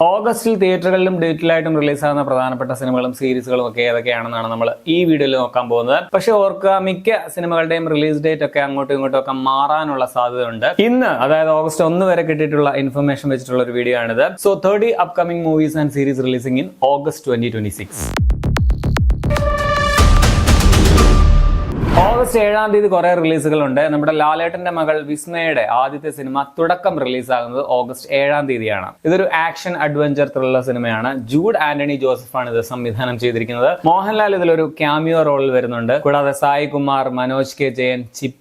ഓഗസ്റ്റിൽ തിയേറ്ററുകളിലും ഡിജിറ്റലായിട്ടും റിലീസാകുന്ന പ്രധാനപ്പെട്ട സിനിമകളും സീരീസുകളും ഒക്കെ ഏതൊക്കെയാണെന്നാണ് നമ്മൾ ഈ വീഡിയോയിൽ നോക്കാൻ പോകുന്നത്. പക്ഷെ ഓർക്കുക, മിക്ക സിനിമകളുടെയും റിലീസ് ഡേറ്റ് ഒക്കെ അങ്ങോട്ടും ഇങ്ങോട്ടും ഒക്കെ മാറാനുള്ള സാധ്യതയുണ്ട്. ഇന്ന് അതായത് ഓഗസ്റ്റ് 1 വരെ കിട്ടിയിട്ടുള്ള ഇൻഫർമേഷൻ വെച്ചിട്ടുള്ള ഒരു വീഡിയോ ആണിത്. So 30 upcoming movies and series releasing in August 2026. August 7-ാം തീയതി കുറെ റിലീസുകളുണ്ട്. നമ്മുടെ ലാലേട്ടന്റെ മകൾ വിസ്മയുടെ ആദ്യത്തെ സിനിമ തുടക്കം റിലീസാകുന്നത് ഓഗസ്റ്റ് 7-ാം തീയതിയാണ്. ഇതൊരു ആക്ഷൻ അഡ്വഞ്ചർ ത്രില്ലർ സിനിമയാണ്. ജൂഡ് ആന്റണി ജോസഫാണ് ഇത് സംവിധാനം ചെയ്തിരിക്കുന്നത്. മോഹൻലാൽ ഇതിലൊരു ക്യാമിയോ റോളിൽ വരുന്നുണ്ട്. കൂടാതെ സായി കുമാർ, മനോജ് കെ ജയൻ, ചിപ്പി,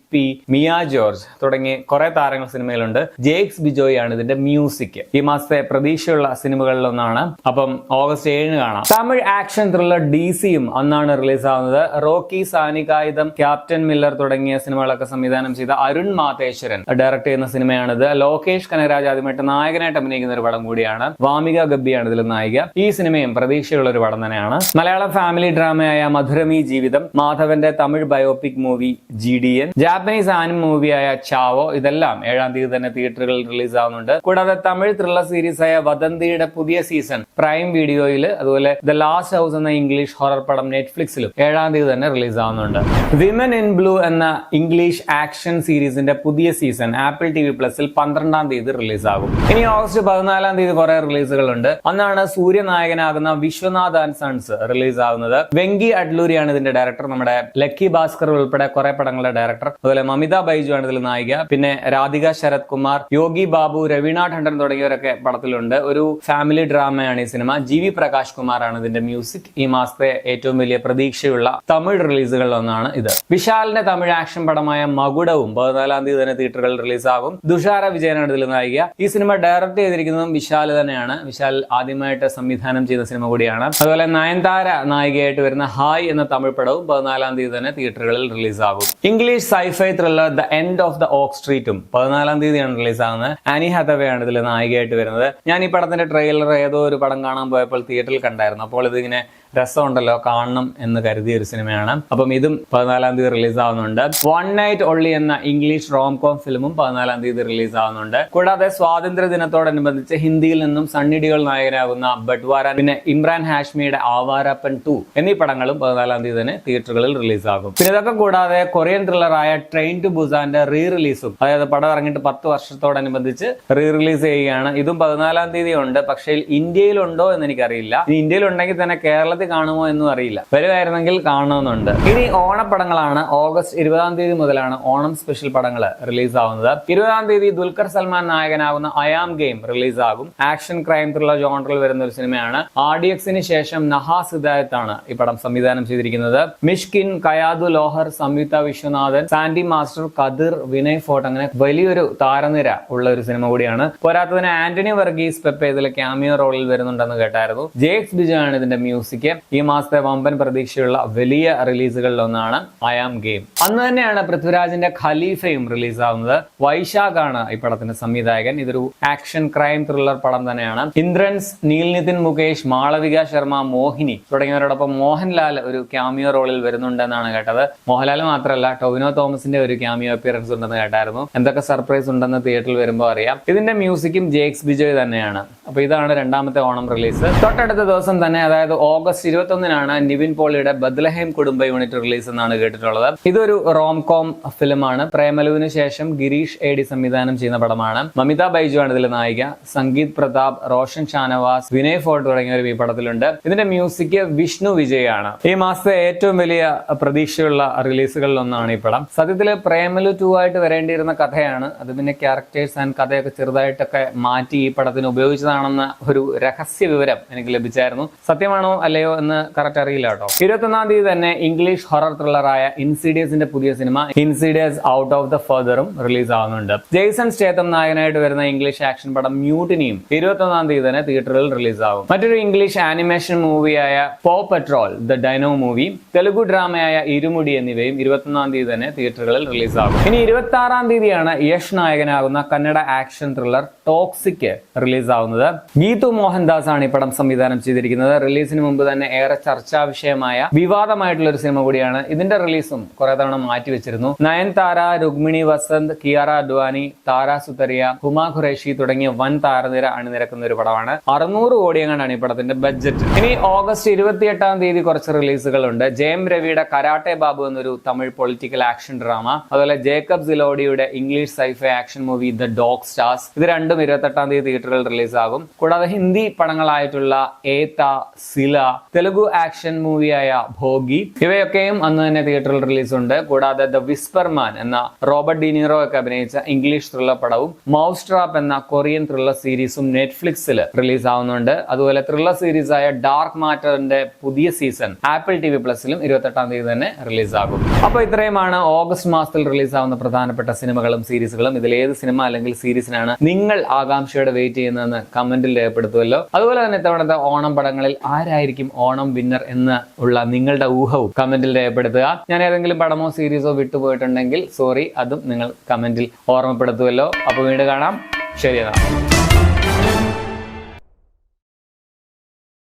മിയ ജോർജ് തുടങ്ങി കുറെ താരങ്ങൾ സിനിമയിലുണ്ട്. ജേക്സ് ബിജോയ് ആണ് ഇതിന്റെ മ്യൂസിക്. ഈ മാസത്തെ പ്രതീക്ഷയുള്ള സിനിമകളിലൊന്നാണ്. അപ്പം ഓഗസ്റ്റ് 7-ന് കാണാം. തമിഴ് ആക്ഷൻ ത്രില്ലർ DCയും അന്നാണ് റിലീസാവുന്നത്. റോക്കി, സാനികായുധം, ക്യാപ്റ്റൻ മില്ലർ തുടങ്ങിയ സിനിമകളൊക്കെ സംവിധാനം ചെയ്ത അരുൺ മാതേശ്വരൻ ഡയറക്ട് ചെയ്യുന്ന സിനിമയാണിത്. ലോകേഷ് കനകരാജ് ആദ്യമായിട്ട് നായകനായിട്ട് അഭിനയിക്കുന്ന ഒരു പടം കൂടിയാണ്. വാമിക ഗബ്ബിയാണ് ഇതിൽ നായിക. ഈ സിനിമയും പ്രതീക്ഷയുള്ള ഒരു പടം തന്നെയാണ്. മലയാളം ഫാമിലി ഡ്രാമയായ മധുരമീ ജീവിതം, മാധവന്റെ Tamil biopic movie GDN, Japanese anime മൂവിയായ ചാവോ, ഇതെല്ലാം 7-ാം തീയതി തന്നെ തിയേറ്ററുകളിൽ റിലീസ് ആവുന്നുണ്ട്. കൂടാതെ തമിഴ് ത്രില്ലർ സീരീസായ വദന്തിയുടെ പുതിയ സീസൺ പ്രൈം വീഡിയോയിൽ, അതുപോലെ ദ ലാസ്റ്റ് ഹൗസ് എന്ന ഇംഗ്ലീഷ് ഹൊറർ പടം നെറ്റ്ഫ്ലിക്സിലും 7-ാം തീയതി തന്നെ റിലീസ് ആവുന്നുണ്ട്. വിമൻ ഇൻ ബ്ലൂ എന്ന ഇംഗ്ലീഷ് ആക്ഷൻ സീരീസിന്റെ പുതിയ സീസൺ ആപ്പിൾ TV പ്ലസിൽ 12-ാം തീയതി റിലീസ് ആകും. ഇനി ഓഗസ്റ്റ് 14-ാം തീയതി കുറെ റിലീസുകളുണ്ട്. അന്നാണ് സൂര്യനായകനാകുന്ന വിശ്വനാഥ് ആൻഡ് സൺസ് റിലീസ് ആവുന്നത്. വെങ്കി അഡ്ലൂരിയാണ് ഇതിന്റെ ഡയറക്ടർ. നമ്മുടെ ലക്കി ഭാസ്കർ ഉൾപ്പെടെ കുറെ പടങ്ങളുടെ ഡയറക്ടർ. അതുപോലെ മമിത ബൈജു ആണ് ഇതിൽ നായിക. പിന്നെ രാധിക ശരത് കുമാർ, യോഗി ബാബു, രവീണ ടണ്ടൻ തുടങ്ങിയവരൊക്കെ പടത്തിലുണ്ട്. ഒരു ഫാമിലി ഡ്രാമയാണ് ഈ സിനിമ. GV പ്രകാശ് കുമാറാണ് ഇതിന്റെ മ്യൂസിക്. ഈ മാസത്തെ ഏറ്റവും വലിയ പ്രതീക്ഷയുള്ള തമിഴ് റിലീസുകളിൽ ഒന്നാണ് ഇത്. വിശാലിന്റെ തമിഴ് ആക്ഷൻ പടമായ മകുടവും 14-ാം തീയതി തന്നെ തിയേറ്ററുകളിൽ റിലീസാകും. തുഷാര വിജയനാണ് ഇതിൽ നായിക. ഈ സിനിമ ഡയറക്ട് ചെയ്തിരിക്കുന്നതും വിശാൽ തന്നെയാണ്. വിശാൽ ആദ്യമായിട്ട് സംവിധാനം ചെയ്ത സിനിമ കൂടിയാണ്. അതുപോലെ നയൻതാര നായികയായിട്ട് വരുന്ന ഹായ് എന്ന തമിഴ് പടവും 14-ാം തീയതി തന്നെ തിയേറ്ററുകളിൽ റിലീസാകും. English sci-fi thriller the end of the oak സ്ട്രീറ്റും 14-ാം തീയതിയാണ് റിലീസാകുന്നത്. ആനി ഹാതവേ ആണ് ഇതിൽ നായികയായിട്ട് വരുന്നത്. ഞാൻ ഈ പടത്തിന്റെ ട്രെയിലർ ഏതോ ഒരു പടം കാണാൻ പോയപ്പോൾ തിയേറ്ററിൽ കണ്ടായിരുന്നു. അപ്പോൾ ഇതിങ്ങനെ രസമുണ്ടല്ലോ, കാണണം എന്ന് കരുതിയ ഒരു സിനിമയാണ്. അപ്പം ഇതും 14-ാം തീയതി റിലീസ് ആവുന്നുണ്ട്. വൺ നൈറ്റ് ഒള്ളി എന്ന ഇംഗ്ലീഷ് റോംകോം ഫിലിമും 14-ാം തീയതി റിലീസ് ആവുന്നുണ്ട്. കൂടാതെ സ്വാതന്ത്ര്യ ദിനത്തോടനുബന്ധിച്ച് ഹിന്ദിയിൽ നിന്നും സണ്ണി ഡിയോൾ നായകനാകുന്ന ബട്ട്വാര, പിന്നെ ഇമ്രാൻ ഹാഷ്മിയുടെ ആവാരപ്പൻ 2 എന്നീ പടങ്ങളും 14-ാം തീയതി തന്നെ തിയേറ്ററുകളിൽ റിലീസ് ആകും. പിന്നെ ഇതൊക്കെ കൂടാതെ കൊറിയൻ ത്രില്ലറായ ട്രെയിൻ ടു ബുസാന്റെ റീ-റിലീസും, അതായത് പടം ഇറങ്ങിയിട്ട് 10 വർഷത്തോടനുബന്ധിച്ച് റീ-റിലീസ് ചെയ്യുകയാണ്. ഇതും 14-ാം തീയതി ഉണ്ട്. പക്ഷേ ഇന്ത്യയിലുണ്ടോ എന്ന് എനിക്കറിയില്ല. ഇനി ഇന്ത്യയിലുണ്ടെങ്കിൽ തന്നെ കേരളത്തിൽ കാണുമോ എന്നും അറിയില്ല. വരുമായിരുന്നെങ്കിൽ കാണണമെന്നുണ്ട്. ഇനി ഓണപ്പടങ്ങളാണ്. ഓഗസ്റ്റ് 20-ാം തീയതി മുതലാണ് ഓണം സ്പെഷ്യൽ പടങ്ങൾ റിലീസ് ആവുന്നത്. 20-ാം തീയതി ദുൽഖർ സൽമാൻ നായകനാകുന്ന ഐ ആം ഗെയിം റിലീസ് ആകും. ആക്ഷൻ ക്രൈം ത്രില്ലർ ജോണറിൽ വരുന്ന ഒരു സിനിമയാണ്. RDXന് ശേഷം നഹാസ് ഹിദായത്ത് ആണ് ഈ പടം സംവിധാനം ചെയ്തിരിക്കുന്നത്. മിഷ്കിൻ, കയാദു ലോഹർ, സംയുക്ത Viswanathan, Sandy master, കദിർ, Vinay fort, അങ്ങനെ വലിയൊരു താരനിര ഉള്ള ഒരു സിനിമ കൂടിയാണ്. പോരാത്തതിന് ആന്റണി വർഗീസ് പെപ്പെ ഇതിലെ ക്യാമിയോ റോളിൽ വരുന്നുണ്ടെന്ന് കേട്ടായിരുന്നു. ജേക്സ് ബിജോ ആണ് ഇതിന്റെ മ്യൂസിക്. ഈ മാസത്തെ വമ്പൻ പ്രതീക്ഷയുള്ള വലിയ റിലീസുകളിലൊന്നാണ് ഐ ആം ഗെയിം. അന്ന് തന്നെയാണ് പൃഥ്വിരാജിന്റെ ഖലീഫയും റിലീസ് ആവുന്നത്. വൈശാഖാണ് ഈ പടത്തിന്റെ സംവിധായകൻ. ഇതൊരു ആക്ഷൻ ക്രൈം ത്രില്ലർ പടം തന്നെയാണ്. ഇന്ദ്രൻസ്, നീൽ നിതിൻ മുകേഷ്, മാളവിക ശർമ്മ, മോഹിനി തുടങ്ങിയവരോടൊപ്പം മോഹൻലാൽ ഒരു ക്യാമിയോ റോളിൽ വരുന്നുണ്ടെന്നാണ് കേട്ടത്. മോഹൻലാൽ മാത്രമല്ല, ടൊവിനോ തോമസിന്റെ ഒരു ക്യാമിയോ അപ്പിയറൻസ് ഉണ്ടെന്ന് കേട്ടായിരുന്നു. എന്തൊക്കെ സർപ്രൈസ് ഉണ്ടെന്ന് തിയേറ്ററിൽ വരുമ്പോൾ അറിയാം. ഇതിന്റെ മ്യൂസിക്കും ജേക്സ് ബിജോയ് തന്നെയാണ്. അപ്പൊ ഇതാണ് 2ാമത്തെ ഓണം റിലീസ്. തൊട്ടടുത്ത ദിവസം തന്നെ, അതായത് ഓഗസ്റ്റ് 21-നാണ് നിവിൻ പോളിയുടെ ബദ്ലഹേം കുടുംബ യൂണിറ്റ് റിലീസ് എന്നാണ് കേട്ടിട്ടുള്ളത്. ഇതൊരു റോംകോം ഫിലിമാണ്. പ്രേമലുവിന് ശേഷം ഗിരീഷ് AD സംവിധാനം ചെയ്യുന്ന പടമാണ്. മമിത ബൈജു ആണ് ഇതിൽ നായിക. സംഗീത് പ്രതാപ്, റോഷൻ ഷാനവാസ്, വിനയ് ഫോർട്ട് തുടങ്ങിയവർ ഈ പടത്തിലുണ്ട്. ഇതിന്റെ മ്യൂസിക് വിഷ്ണു വിജയ് ആണ്. ഈ മാസത്തെ ഏറ്റവും വലിയ പ്രതീക്ഷയുള്ള റിലീസുകളിൽ ഒന്നാണ് ഈ പടം. സത്യത്തില് പ്രേമലു 2 ആയിട്ട് വരേണ്ടിയിരുന്ന കഥയാണ്. അത് പിന്നെ ക്യാരക്ടേഴ്സ് ആൻഡ് കഥയൊക്കെ ചെറുതായിട്ടൊക്കെ മാറ്റി ഈ പടത്തിന് ഉപയോഗിച്ചതാണെന്ന ഒരു രഹസ്യ വിവരം എനിക്ക് ലഭിച്ചായിരുന്നു. സത്യമാണോ അല്ലയോ എന്ന് കറക്റ്റ് അറിയില്ല കേട്ടോ. 21-ാം തീയതി തന്നെ ഇംഗ്ലീഷ് ഹൊറർ ത്രില്ലറായ ഇൻസിഡിയസിന്റെ പുതിയ സിനിമ ഇൻസിഡിയസ് ഔട്ട് ഓഫ് ദ ഫർദറും റിലീസ് ആവുന്നുണ്ട്. ജെയ്സൺ സ്റ്റേത്തം നായകനായിട്ട് വരുന്ന ഇംഗ്ലീഷ് ആക്ഷൻ പടം മ്യൂട്ടിനിയും 21-ാം തീയതി തന്നെ തിയേറ്ററിൽ റിലീസ് ആകും. മറ്റൊരു ഇംഗ്ലീഷ് ആനിമേഷൻ മൂവിയായ paw patrol the dino movie, Telugu ഡ്രാമയായ ഇരുമുടി എന്നിവയും 21-ാം തീയതി തന്നെ തിയേറ്ററുകളിൽ റിലീസ് ആകും. ഇനി 26-ാം തീയതിയാണ് യഷ് നായകനാകുന്ന Kannada action thriller toxic release ആവുന്നത്. ഗീതു മോഹൻദാസ് ആണ് ഈ പടം സംവിധാനം ചെയ്തിരിക്കുന്നത്. റിലീസിന് മുമ്പ് തന്നെ ഏറെ ചർച്ചാ വിഷയമായ വിവാദമായിട്ടുള്ള ഒരു സിനിമ കൂടിയാണ്. ഇതിന്റെ റിലീസും കുറെ തവണ മാറ്റി വെച്ചിരുന്നു. നയൻതാര, രുക്മിണി വസന്ത്, കിയാറ അദ്വാനി, താര സുതരിയ, ഹുമ ഖുറേഷി തുടങ്ങിയ വൻ താരനിര അണിനിരക്കുന്ന ഒരു പടമാണ്. 600 കോടി എങ്ങാണ്ടാണ് ഈ പടത്തിന്റെ ബഡ്ജറ്റ്. ഇനി ഓഗസ്റ്റ് 28-ാം തീയതി കുറച്ച് റിലീസുകളുണ്ട്. ജയം രവിയുടെ കരാട്ടെ ബാബു എന്നൊരു തമിഴ് പൊളിറ്റിക്കൽ ആക്ഷൻ ഡ്രാമ, അതുപോലെ ജേക്കബ് സിലോഡിയുടെ English sci-fi action movie the dog stars, ഇത് രണ്ടും 28-ാം തീയതി തിയേറ്ററുകളിൽ റിലീസാകും. കൂടാതെ ഹിന്ദി പടങ്ങളായിട്ടുള്ള ഏത, സില, തെലുഗു ആക്ഷൻ മൂവിയായ ഭോഗി, ഇവയൊക്കെയും അന്ന് തന്നെ തിയേറ്ററിൽ റിലീസ് ഉണ്ട്. കൂടാതെ ദ വിസ്പർമാൻ എന്ന റോബർട്ട് ഡിനീറോ ഒക്കെ അഭിനയിച്ച ഇംഗ്ലീഷ് ത്രില്ലർ പടവും മൗസ് ട്രാപ്പ് എന്ന കൊറിയൻ ത്രില്ലർ സീരീസും നെറ്റ്ഫ്ലിക്സിൽ റിലീസ് ആവുന്നുണ്ട്. അതുപോലെ ത്രില്ലർ സീരീസ് ആയ ഡാർക്ക് മാറ്ററിന്റെ പുതിയ സീസൺ ആപ്പിൾ TV പ്ലസിലും 28-ാം തീയതി തന്നെ റിലീസ് ആകും. അപ്പോൾ ഇത്രയുമാണ് ഓഗസ്റ്റ് മാസത്തിൽ റിലീസ് ആവുന്ന പ്രധാനപ്പെട്ട സിനിമകളും സീരീസുകളും. ഇതിൽ ഏത് സിനിമ അല്ലെങ്കിൽ സീരീസിനാണ് നിങ്ങൾ ആകാംക്ഷയോടെ വെയിറ്റ് ചെയ്യുന്നതെന്ന് കമന്റിൽ രേഖപ്പെടുത്തുമല്ലോ. അതുപോലെ തന്നെ ഇത്തവണത്തെ ഓണം പടങ്ങളിൽ ആരായിരിക്കും ഓണം വിന്നർ എന്ന് ഉള്ള നിങ്ങളുടെ ഊഹവും കമന്റിൽ രേഖപ്പെടുത്തുക. ഞാൻ ഏതെങ്കിലും പടമോ സീരീസോ വിട്ടുപോയിട്ടുണ്ടെങ്കിൽ സോറി, അതും നിങ്ങൾ കമന്റിൽ ഓർമ്മപ്പെടുത്തുമല്ലോ. അപ്പോൾ വീണ്ടും കാണാം. ശരി എന്നാ.